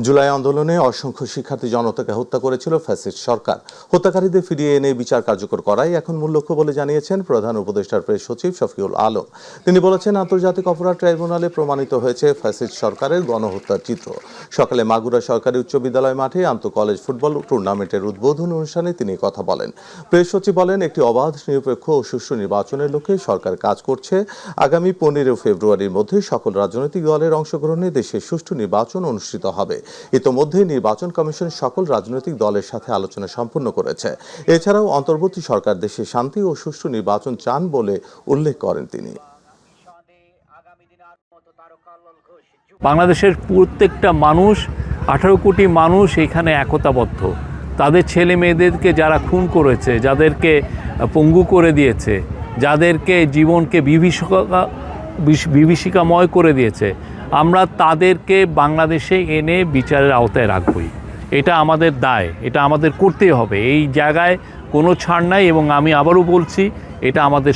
জুলাই আন্দোলনে অসংখ্য শিক্ষার্থী জনতাকে হত্যা করেছিল ফ্যাসিস্ট সরকার। হত্যাকারীদের ফিরিয়ে এনে বিচার কার্যকর করাই এখন মূল লক্ষ্য বলে জানিয়েছেন প্রধান উপদেষ্টার প্রেস সচিব শফিউল আলম। তিনি বলেছেন, আন্তর্জাতিক অপরাধ ট্রাইব্যুনালে প্রমাণিত হয়েছে ফ্যাসিস্ট সরকারের গণহত্যার চিত্র। সকালে মাগুরা সরকারি উচ্চ বিদ্যালয় মাঠে আন্তঃ কলেজ ফুটবল টুর্নামেন্টের উদ্বোধন অনুষ্ঠানে তিনি কথা বলেন। প্রেস সচিব বলেন, একটি অবাধ, নিরপেক্ষ ও সুষ্ঠু নির্বাচনের লক্ষ্যে সরকার কাজ করছে। আগামী 15 ফেব্রুয়ারির মধ্যে সকল রাজনৈতিক দলের অংশগ্রহণে দেশে সুষ্ঠু নির্বাচন অনুষ্ঠিত হবে। ইতোমধ্যে নির্বাচন কমিশন সকল রাজনৈতিক দলের সাথে আলোচনা সম্পন্ন করেছে। এছাড়াও অন্তর্বর্তী সরকার দেশে শান্তি ও সুষ্ঠু নির্বাচন চান বলে উল্লেখ করেন তিনি। বাংলাদেশের প্রত্যেকটা মানুষ, 18 কোটি মানুষ এখানে একতাবদ্ধ। তাদের ছেলে মেয়েদেরকে যারা খুন করেছে, যাদেরকে পঙ্গু করে দিয়েছে, যাদেরকে জীবনকে বিভীষিকাময় করে দিয়েছে, আমরা তাদেরকে বাংলাদেশে এনে বিচারের আওতায় রাখবই। এটা আমাদের দায়, এটা আমাদের করতেই হবে। এই জায়গায় কোনো ছাড় নাই এবং আমি আবারও বলছি, এটা আমাদের